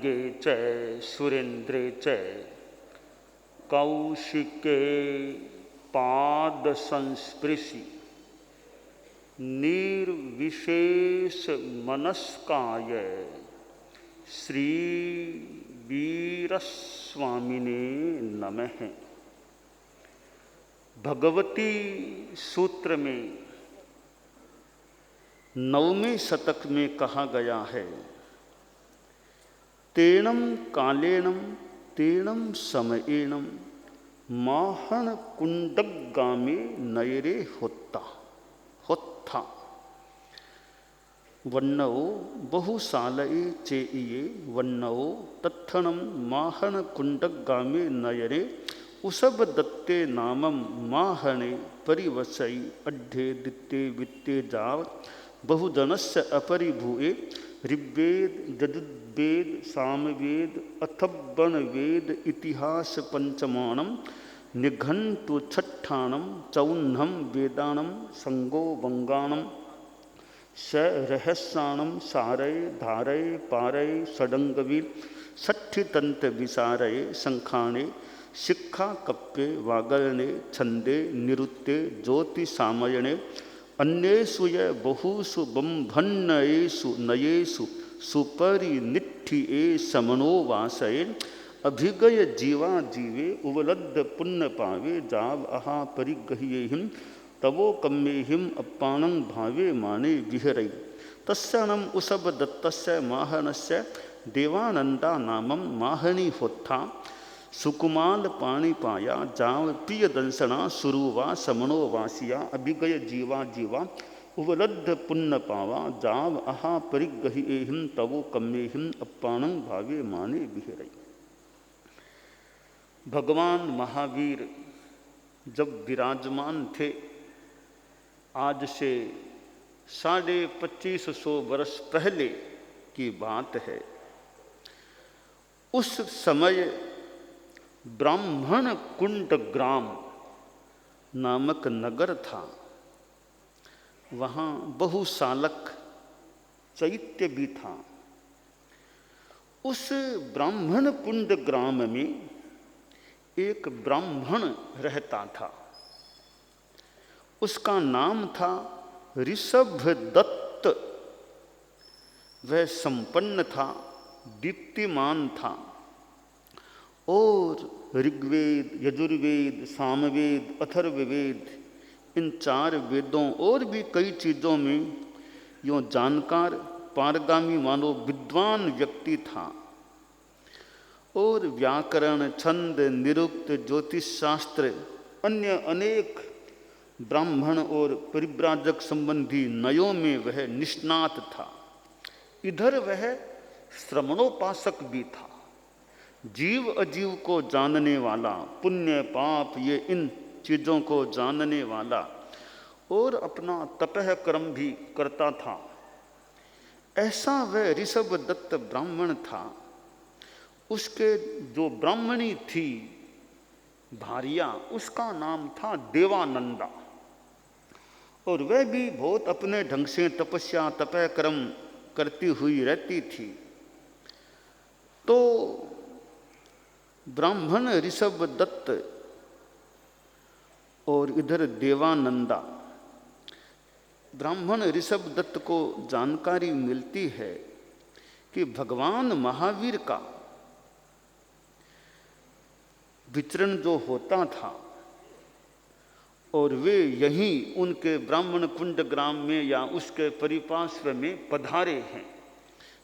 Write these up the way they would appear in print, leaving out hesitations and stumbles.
खड्गे च सुरेन्द्रे च कौशिके पाद संस्पृशि निर्विशेष मनस्काय श्री वीरस्वामिने नमः। भगवती सूत्र में 9वें शतक में कहा गया है, तेणम कालेनम तेणम समयेणम माहन कुंडगामे नयरे होता वन्नओ बहुसालये चेइये वन्नओ तत्थनम माहन कुंडगामे नयरे उसब दत्ते नामम माहने परिवसई अड्ढे दित्ते वित्ते जाव बहुजनस्य अपरिभूए ऋग्वेद यजुर्वेद सामवेद अथर्वण वेद इतिहास पंचमाणम निघंटु छठाणम चौन्हम वेदाणम संगो वंगाणम स रहस्याणम सारय धारय पारय षडंगवीर षट्ठितंत्र विसारय संखाणे शिक्षा कप्पे वागरणे छंदे निरुत्ते ज्योति सामयणे अन्येषु य बहुषु बंभन्नयेषु नयेषु सुपरि निठिए समनो वासये अभिगय जीवा जीवे उवलद्ध पुण्य पावे जाव अहा परिगह्ये हिम तवो कम्मे हिम अप्पाणं भावे माने विहरै तस्यानम उसब दत्तस्य माहनस्य देवानंदा नामम माहनी होत्था सुकुमाल पाणी पाया जाव प्रिय दंसना सुरुवा समनो वासिया अभिगय जीवा जीवा उवलद्ध पुण्य पावा जाव अहा परिगह्ये हिम तवो कम्मे हिम अप्पाणं भावे माने विहरै। भगवान महावीर जब विराजमान थे, आज से 2550 वर्ष पहले की बात है। उस समय ब्राह्मण कुंड ग्राम नामक नगर था। वहाँ बहुसालक चैत्य भी था। उस ब्राह्मण कुंड ग्राम में एक ब्राह्मण रहता था। उसका नाम था ऋषभ दत्त। वह संपन्न था, दीप्तिमान था और ऋग्वेद यजुर्वेद सामवेद अथर्ववेद इन 4 वेदों और भी कई चीज़ों में यूँ जानकार पारगामी मानो विद्वान व्यक्ति था। और व्याकरण छंद निरुक्त ज्योतिष शास्त्र अन्य अनेक ब्राह्मण और परिव्राजक संबंधी नयों में वह निष्णात था। इधर वह श्रमणोपासक भी था, जीव अजीव को जानने वाला, पुण्य पाप ये इन चीज़ों को जानने वाला और अपना तपह कर्म भी करता था। ऐसा वह ऋषभ दत्त ब्राह्मण था। उसके जो ब्राह्मणी थी भारिया, उसका नाम था देवानंदा और वह भी बहुत अपने ढंग से तपस्या तपह कर्म करती हुई रहती थी। तो ब्राह्मण ऋषभ दत्त और इधर देवानंदा, ब्राह्मण ऋषभ दत्त को जानकारी मिलती है कि भगवान महावीर का विचरण जो होता था और वे यहीं उनके ब्राह्मण कुंड ग्राम में या उसके परिपार्श्व में पधारे हैं।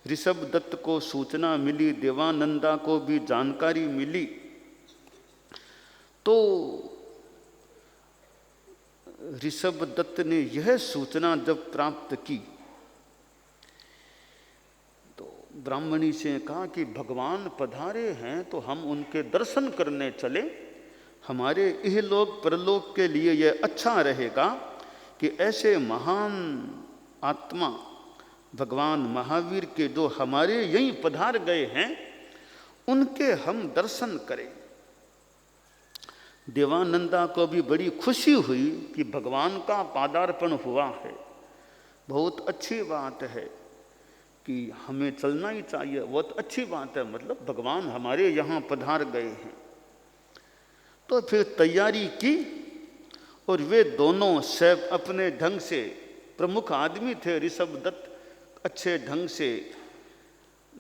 ऋषभ दत्त को सूचना मिली, देवानंदा को भी जानकारी मिली। तो ऋषभ दत्त ने यह सूचना जब प्राप्त की तो ब्राह्मणी से कहा कि भगवान पधारे हैं तो हम उनके दर्शन करने चले। हमारे इहलोक परलोक के लिए यह अच्छा रहेगा कि ऐसे महान आत्मा भगवान महावीर के जो हमारे यहीं पधार गए हैं उनके हम दर्शन करें। देवानंदा को भी बड़ी खुशी हुई कि भगवान का पादार्पण हुआ है, बहुत अच्छी बात है। कि हमें चलना ही चाहिए, वो तो अच्छी बात है, मतलब भगवान हमारे यहाँ पधार गए हैं। तो फिर तैयारी की और वे दोनों सब अपने ढंग से, प्रमुख आदमी थे ऋषभ दत्त, अच्छे ढंग से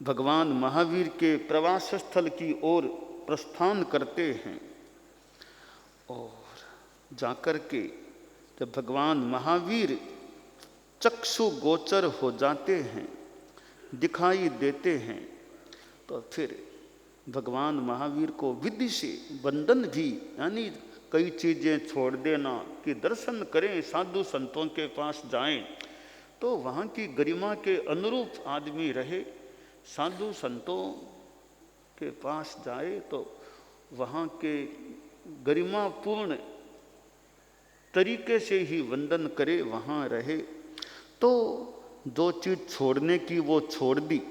भगवान महावीर के प्रवास स्थल की ओर प्रस्थान करते हैं। और जाकर के जब भगवान महावीर चक्षु गोचर हो जाते हैं, दिखाई देते हैं, तो फिर भगवान महावीर को विधि से वंदन भी, यानी कई चीज़ें छोड़ देना कि दर्शन करें, साधु संतों के पास जाएं तो वहाँ की गरिमा के अनुरूप आदमी रहे, साधु संतों के पास जाए तो वहाँ के गरिमापूर्ण तरीके से ही वंदन करे, वहाँ रहे। तो जो चीज़ छोड़ने की वो छोड़ दी,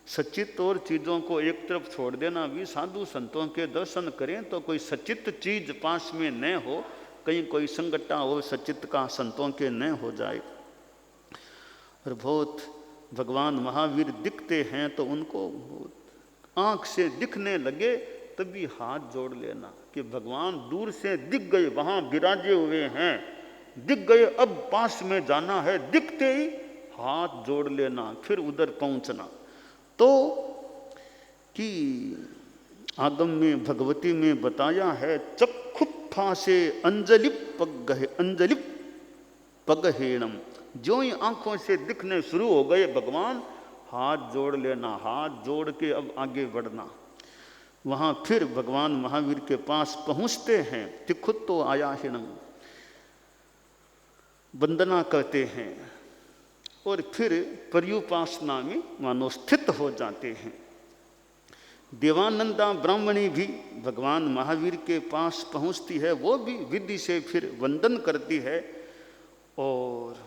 सचित और चीज़ों को एक तरफ छोड़ देना भी, साधु संतों के दर्शन करें तो कोई सचित चीज़ पास में न हो, कहीं कोई संगठा हो सचित का, संतों के न हो जाए। और बहुत भगवान महावीर दिखते हैं तो उनको आँख से दिखने लगे तभी हाथ जोड़ लेना कि भगवान दूर से दिख गए, वहाँ विराजे हुए हैं, दिख गए, अब पास में जाना है, दिखते ही हाथ जोड़ लेना, फिर उधर पहुँचना। तो कि आगम में भगवती में बताया है, चक्षुत्था से अंजलि पगहेणम, जो ही आंखों से दिखने शुरू हो गए भगवान, हाथ जोड़ लेना, हाथ जोड़ के अब आगे बढ़ना। वहाँ फिर भगवान महावीर के पास पहुँचते हैं, तिखुत्तो आयाहिणम, वंदना करते हैं और फिर पर्युपासना में मानो स्थित हो जाते हैं। देवानंदा ब्राह्मणी भी भगवान महावीर के पास पहुँचती है, वो भी विधि से फिर वंदन करती है और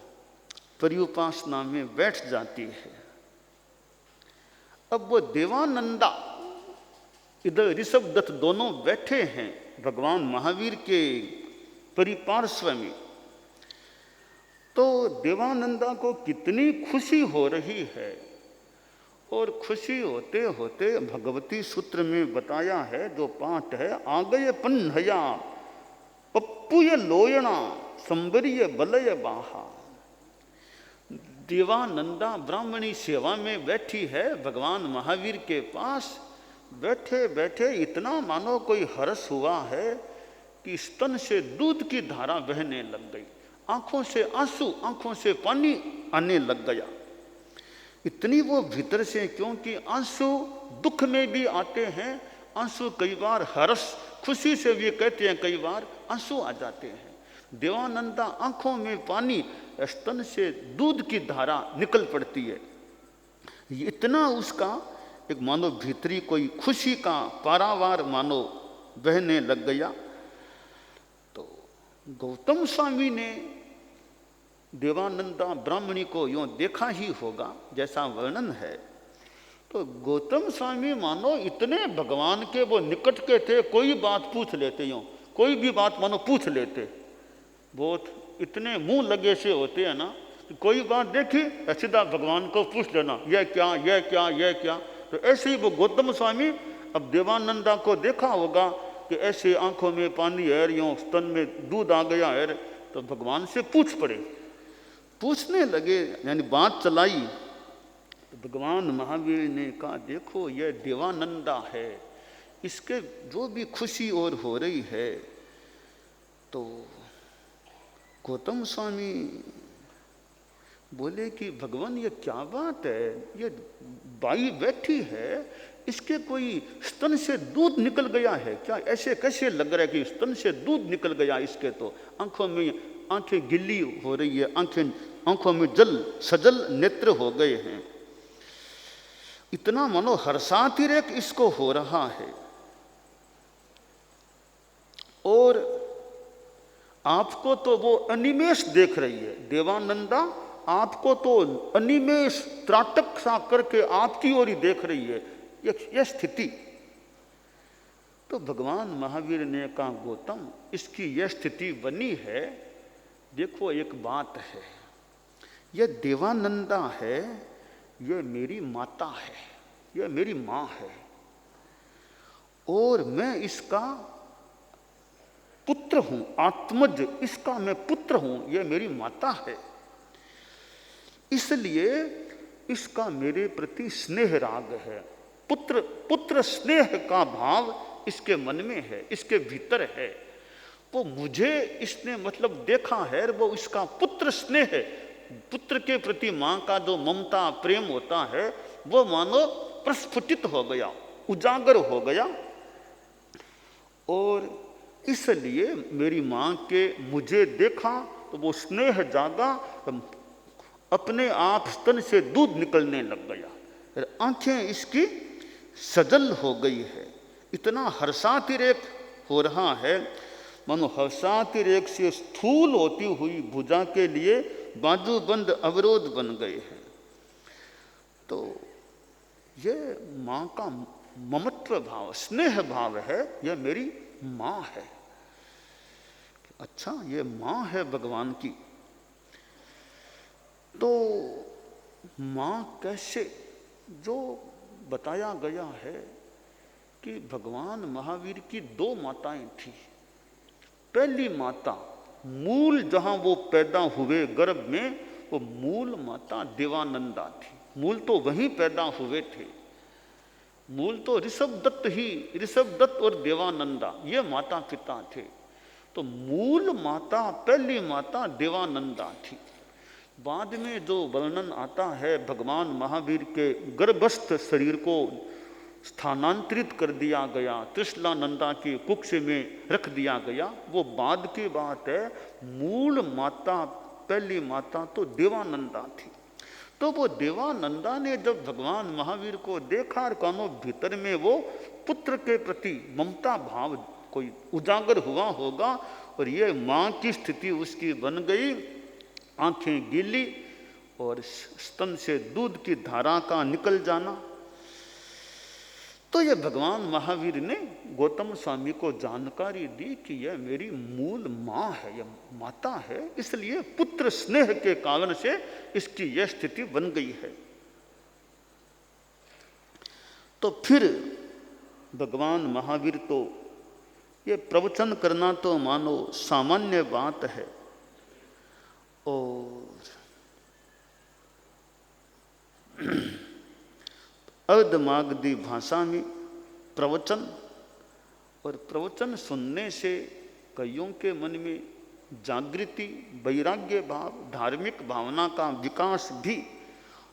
पर्युपासना में बैठ जाती है। अब वो देवानंदा, इधर ऋषभ दत्त, दोनों बैठे हैं भगवान महावीर के परिपार्श्व में। तो देवानंदा को कितनी खुशी हो रही है, और खुशी होते होते भगवती सूत्र में बताया है, जो पाठ है, आगय पन्हया पप्पुय लोयणा संबरिय बलय बाहा। देवानंदा ब्राह्मणी सेवा में बैठी है भगवान महावीर के पास, बैठे बैठे इतना मानो कोई हर्ष हुआ है कि स्तन से दूध की धारा बहने लग गई, आंखों से आंसू, आंखों से पानी आने लग गया। इतनी वो भीतर से, क्योंकि आंसू दुख में भी आते हैं, आंसू कई बार हर्ष खुशी से भी कहते हैं, कई बार आंसू आ जाते हैं। देवानंदा आंखों में पानी, स्तन से दूध की धारा निकल पड़ती है। इतना उसका एक मानो भीतरी कोई खुशी का पारावार मानो बहने लग गया। तो गौतम स्वामी ने देवानंदा ब्राह्मणी को यूँ देखा ही होगा जैसा वर्णन है। तो गौतम स्वामी मानो इतने भगवान के वो निकट के थे, कोई बात पूछ लेते, यूँ कोई भी बात मानो पूछ लेते, बहुत इतने मुंह लगे से होते हैं ना, कि कोई बात देखी सीधा भगवान को पूछ लेना, यह क्या, यह क्या, यह क्या। तो ऐसे ही वो गौतम स्वामी अब देवानंदा को देखा होगा कि ऐसे आंखों में पानी है, यूँ स्तन में दूध आ गया है, तो भगवान से पूछ पड़े, पूछने लगे, यानी बात चलाई। तो भगवान महावीर ने कहा, देखो यह देवानंदा है, इसके जो भी खुशी और हो रही है। तो गौतम स्वामी बोले कि भगवान ये क्या बात है, ये बाई बैठी है, इसके कोई स्तन से दूध निकल गया है क्या? ऐसे कैसे लग रहा है कि स्तन से दूध निकल गया इसके? तो आंखों में आंखें गिल्ली हो रही है, आंखों में जल सजल नेत्र हो गए हैं, इतना मनो हर्षातिरेक इसको हो रहा है। और आपको तो वो अनिमेष देख रही है, देवानंदा आपको तो अनिमेष त्राटक सा करके आपकी ओर ही देख रही है, यह स्थिति। तो भगवान महावीर ने कहा, गौतम इसकी यह स्थिति बनी है, देखो एक बात है, यह देवानंदा है, ये मेरी माता है, ये मेरी माँ है और मैं इसका पुत्र हूं, आत्मज इसका मैं पुत्र हूं, ये मेरी माता है, इसलिए इसका मेरे प्रति स्नेह राग है। पुत्र पुत्र स्नेह का भाव इसके मन में है, इसके भीतर है। वो मुझे इसने मतलब देखा है, वो इसका पुत्र स्नेह है। पुत्र के प्रति माँ का जो ममता प्रेम होता है वो मानो प्रस्फुटित हो गया, उजागर हो गया। और इसलिए मेरी माँ के मुझे देखा तो वो स्नेह जागा, अपने आप स्तन से दूध निकलने लग गया, आंखें इसकी सजल हो गई है। इतना हर्षातिरेक हो रहा है मानो हर्षातिरेक से स्थूल होती हुई भुजा के लिए बाजूबंद अवरोध बन गए हैं। तो ये माँ का ममत्व भाव, स्नेह भाव है, यह मेरी माँ है। अच्छा, ये माँ है भगवान की, तो माँ कैसे, जो बताया गया है कि भगवान महावीर की दो माताएं थी। पहली माता मूल, जहां वो पैदा हुए गर्भ में, वो मूल माता देवानंदा थी। मूल तो वहीं पैदा हुए थे, मूल तो ऋषभ दत्त ही, ऋषभ दत्त और देवानंदा ये माता पिता थे। तो मूल माता, पहली माता देवानंदा थी। बाद में जो वर्णन आता है भगवान महावीर के गर्भस्थ शरीर को स्थानांतरित कर दिया गया, त्रिशलानंदा की कुक्ष में रख दिया गया, वो बाद की बात है। मूल माता, पहली माता तो देवानंदा थी। तो वो देवानंदा ने जब भगवान महावीर को देखा और कानों भीतर में वो पुत्र के प्रति ममता भाव कोई उजागर हुआ होगा और ये माँ की स्थिति उसकी बन गई। आंखें गीली और स्तन से दूध की धारा का निकल जाना। तो ये भगवान महावीर ने गौतम स्वामी को जानकारी दी कि यह मेरी मूल माँ है, यह माता है, इसलिए पुत्र स्नेह के कारण से इसकी यह स्थिति बन गई है। तो फिर भगवान महावीर तो ये प्रवचन करना तो मानो सामान्य बात है, और अर्धमागधी भाषा में प्रवचन, और प्रवचन सुनने से कईयों के मन में जागृति, वैराग्य भाव, धार्मिक भावना का विकास भी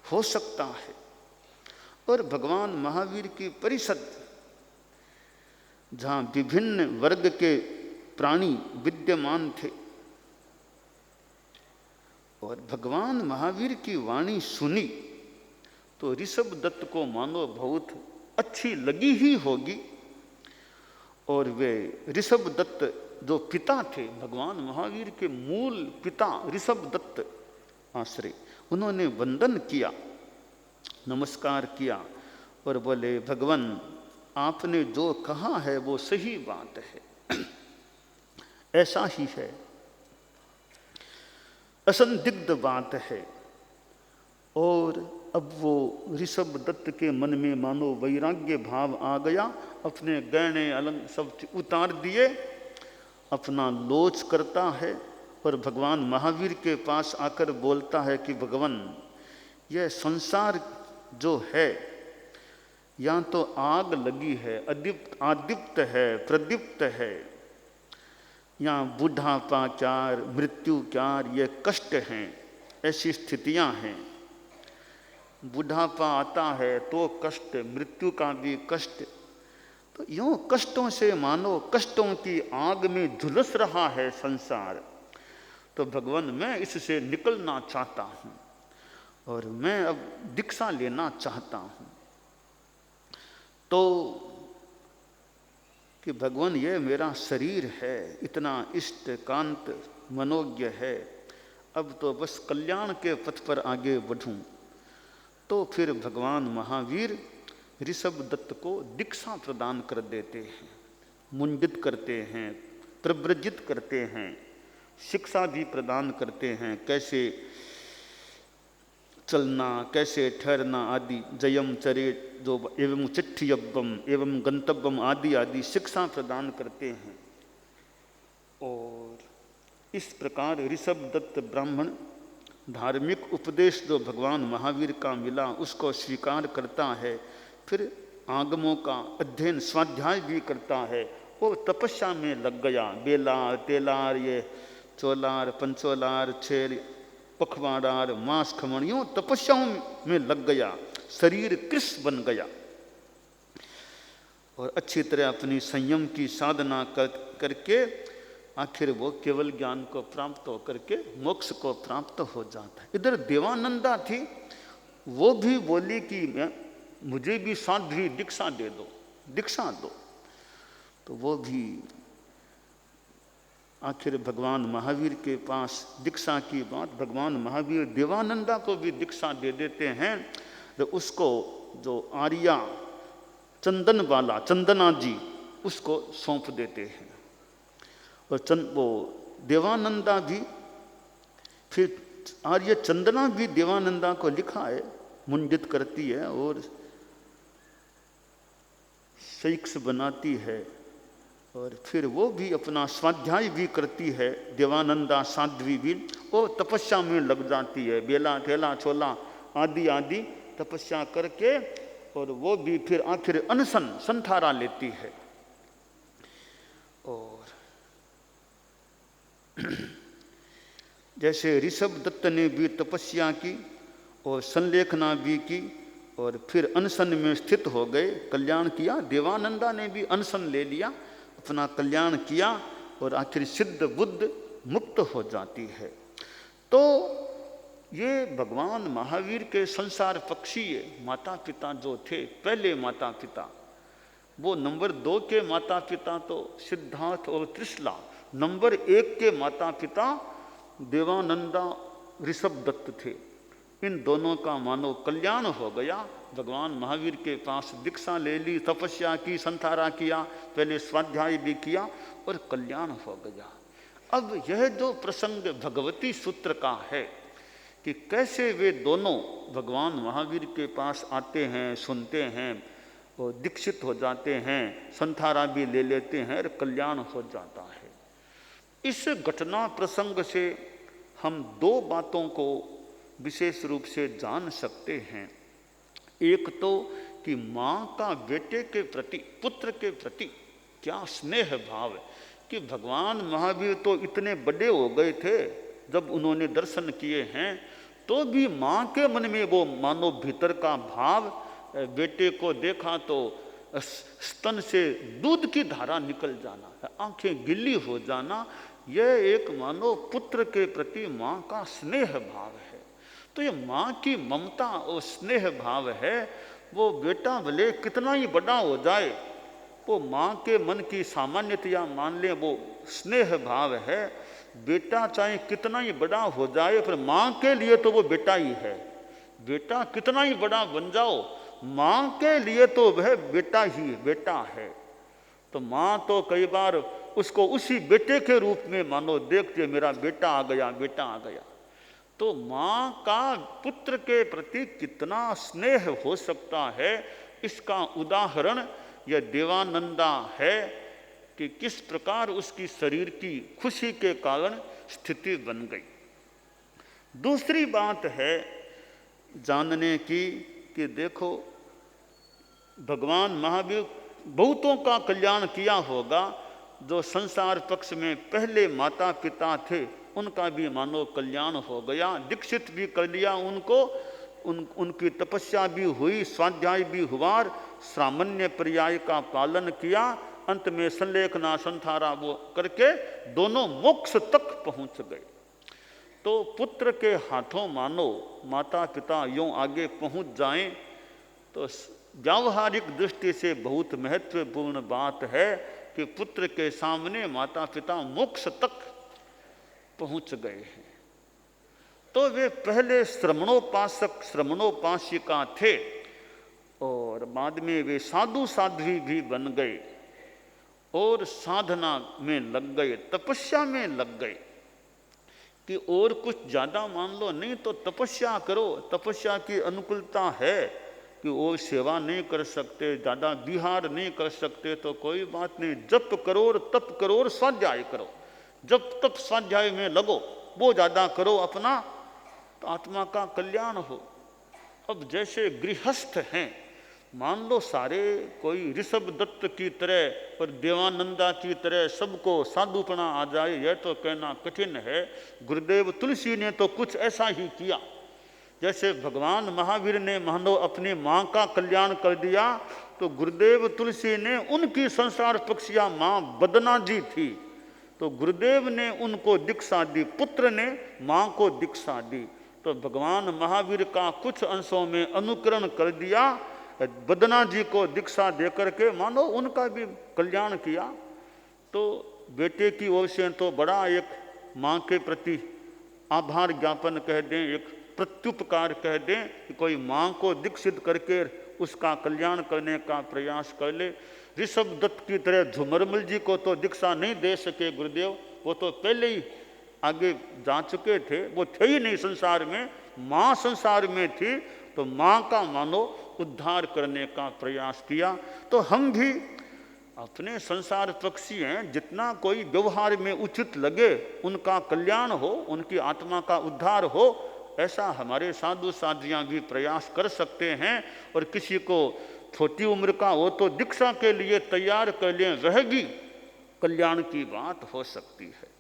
हो सकता है। और भगवान महावीर की परिषद, जहाँ विभिन्न वर्ग के प्राणी विद्यमान थे और भगवान महावीर की वाणी सुनी तो ऋषभ दत्त को मानो बहुत अच्छी लगी ही होगी। और वे ऋषभ दत्त जो पिता थे, भगवान महावीर के मूल पिता ऋषभ दत्त आश्रय, उन्होंने वंदन किया, नमस्कार किया और बोले, भगवान आपने जो कहा है वो सही बात है, ऐसा ही है, असंदिग्ध बात है। और अब वो ऋषभ दत्त के मन में मानो वैराग्य भाव आ गया, अपने गहने अलंग सब उतार दिए, अपना लोच करता है और भगवान महावीर के पास आकर बोलता है कि भगवान, यह संसार जो है यहाँ तो आग लगी है, आदीप्त है, प्रदीप्त है, यहाँ बुढ़ापा चार, मृत्यु चार, ये कष्ट हैं, ऐसी स्थितियाँ हैं। बुढ़ापा आता है तो कष्ट, मृत्यु का भी कष्ट, तो यूँ कष्टों से मानो कष्टों की आग में झुलस रहा है संसार। तो भगवान मैं इससे निकलना चाहता हूँ और मैं अब दीक्षा लेना चाहता हूँ। तो कि भगवान ये मेरा शरीर है, इतना इष्ट कांत मनोज्ञ है, अब तो बस कल्याण के पथ पर आगे बढ़ूं। तो फिर भगवान महावीर ऋषभ दत्त को दीक्षा प्रदान कर देते हैं, मुंडित करते हैं, प्रव्रजित करते हैं, शिक्षा भी प्रदान करते हैं, कैसे चलना, कैसे ठहरना आदि, जयम चरे जो एवं चिट्ठियब्बम एवं गंतव्यम आदि आदि शिक्षा प्रदान करते हैं। और इस प्रकार ऋषभ दत्त ब्राह्मण धार्मिक उपदेश जो भगवान महावीर का मिला उसको स्वीकार करता है, फिर आगमों का अध्ययन स्वाध्याय भी करता है और तपस्या में लग गया। बेलार, तेलार, ये चोलार, पंचोलार, छेर, पखवाड़ार, मांस खमण, यूं तपस्याओं में लग गया, शरीर कृष्ण बन गया और अच्छी तरह अपनी संयम की साधना करके आखिर वो केवल ज्ञान को प्राप्त होकर के मोक्ष को प्राप्त हो जाता है। इधर देवानंदा थी, वो भी बोली कि मुझे भी साध्वी दीक्षा दे दो, दीक्षा दो। तो वो भी आखिर भगवान महावीर के पास दीक्षा की बात, भगवान महावीर देवानंदा को भी दीक्षा दे देते हैं। तो उसको जो आर्या चंदन वाला चंदना जी उसको सौंप देते हैं और वो देवानंदा भी, फिर आर्य चंदना भी देवानंदा को लिखा है, मुंडित करती है और शैक्ष बनाती है और फिर वो भी अपना स्वाध्याय भी करती है। देवानंदा साध्वी भी वो तपस्या में लग जाती है, बेला ठेला छोला आदि आदि तपस्या करके, और वो भी फिर आखिर अनशन संथारा लेती है। और जैसे ऋषभ दत्त ने भी तपस्या की और संलेखना भी की और फिर अनशन में स्थित हो गए, कल्याण किया। देवानंदा ने भी अनशन ले लिया, अपना कल्याण किया और आखिर सिद्ध बुद्ध मुक्त हो जाती है। तो ये भगवान महावीर के संसार पक्षीय माता पिता जो थे, पहले माता पिता, वो नंबर 2 के माता पिता तो सिद्धार्थ और त्रिशला, नंबर 1 के माता पिता देवानंदा ऋषभ दत्त थे। इन दोनों का मानो कल्याण हो गया। भगवान महावीर के पास दीक्षा ले ली, तपस्या की, संथारा किया, पहले स्वाध्याय भी किया और कल्याण हो गया। अब यह जो प्रसंग भगवती सूत्र का है कि कैसे वे दोनों भगवान महावीर के पास आते हैं, सुनते हैं और दीक्षित हो जाते हैं, संथारा भी ले लेते हैं और कल्याण हो जाता है। इस घटना प्रसंग से हम 2 बातों को विशेष रूप से जान सकते हैं। एक तो कि माँ का बेटे के प्रति, पुत्र के प्रति क्या स्नेह भाव है कि भगवान महावीर तो इतने बड़े हो गए थे जब उन्होंने दर्शन किए हैं, तो भी माँ के मन में वो मानो भीतर का भाव, बेटे को देखा तो स्तन से दूध की धारा निकल जाना, आंखें गिल्ली हो जाना, यह एक मानो पुत्र के प्रति माँ का स्नेह भाव है। तो ये माँ की ममता और स्नेह भाव है। वो बेटा भले कितना ही बड़ा हो जाए, वो माँ के मन की सामान्यतया मान लें, वो स्नेह भाव है। बेटा चाहे कितना ही बड़ा हो जाए, पर माँ के लिए तो वो बेटा ही है। बेटा कितना ही बड़ा बन जाओ, माँ के लिए तो वह बेटा ही बेटा है। तो माँ तो कई बार उसको उसी बेटे के रूप में मानो देखते, मेरा बेटा आ गया, बेटा आ गया। तो माँ का पुत्र के प्रति कितना स्नेह हो सकता है, इसका उदाहरण यह देवानंदा है कि किस प्रकार उसकी शरीर की खुशी के कारण स्थिति बन गई। दूसरी बात है जानने की कि देखो, भगवान महावीर बहुतों का कल्याण किया होगा। जो संसार पक्ष में पहले माता पिता थे उनका भी मानो कल्याण हो गया, दीक्षित भी कर लिया उनको, उनकी तपस्या भी हुई, स्वाध्याय भी हुआ, सामान्य पर्याय का पालन किया, अंत में संलेखना संथारा वो करके दोनों मोक्ष तक पहुंच गए। तो पुत्र के हाथों मानो माता पिता यूं आगे पहुंच जाएं तो व्यावहारिक दृष्टि से बहुत महत्वपूर्ण बात है कि पुत्र के सामने माता पिता मोक्ष तक पहुंच गए हैं। तो वे पहले श्रमणोपासक श्रमणोपासिका थे और बाद में वे साधु साध्वी भी बन गए और साधना में लग गए, तपस्या में लग गए। कि और कुछ ज़्यादा मान लो नहीं तो तपस्या करो, तपस्या की अनुकूलता है कि वो सेवा नहीं कर सकते, ज़्यादा विहार नहीं कर सकते तो कोई बात नहीं, जप करो और तप करो और स्वाध्याय करो, जब तप स्वाध्याय में लगो, वो ज़्यादा करो अपना, तो आत्मा का कल्याण हो। अब जैसे गृहस्थ हैं, मान लो सारे कोई ऋषभ दत्त की तरह और देवानंदा की तरह सबको साधुपना आ जाए, यह तो कहना कठिन है। गुरुदेव तुलसी ने तो कुछ ऐसा ही किया। जैसे भगवान महावीर ने मानो अपनी माँ का कल्याण कर दिया, तो गुरुदेव तुलसी ने उनकी संसार पक्षिया माँ बदना जी थी, तो गुरुदेव ने उनको दीक्षा दी, पुत्र ने माँ को दीक्षा दी। तो भगवान महावीर का कुछ अंशों में अनुकरण कर दिया, बदना जी को दीक्षा देकर के मानो उनका भी कल्याण किया। तो बेटे की ओर से तो बड़ा एक माँ के प्रति आभार ज्ञापन कह दें, एक प्रत्युपकार कह दें कि कोई माँ को दीक्षित करके उसका कल्याण करने का प्रयास कर ले। ऋषभ दत्त की तरह झुमरमल जी को तो दीक्षा नहीं दे सके गुरुदेव, वो तो पहले ही आगे जा चुके थे, वो थे ही नहीं संसार में, माँ संसार में थी, तो माँ का मानो उद्धार करने का प्रयास किया। तो हम भी अपने संसार पक्षी हैं, जितना कोई व्यवहार में उचित लगे उनका कल्याण हो, उनकी आत्मा का उद्धार हो, ऐसा हमारे साधु साधियाँ भी प्रयास कर सकते हैं। और किसी को छोटी उम्र का हो तो दीक्षा के लिए तैयार कर लें, रहेगी कल्याण की बात हो सकती है।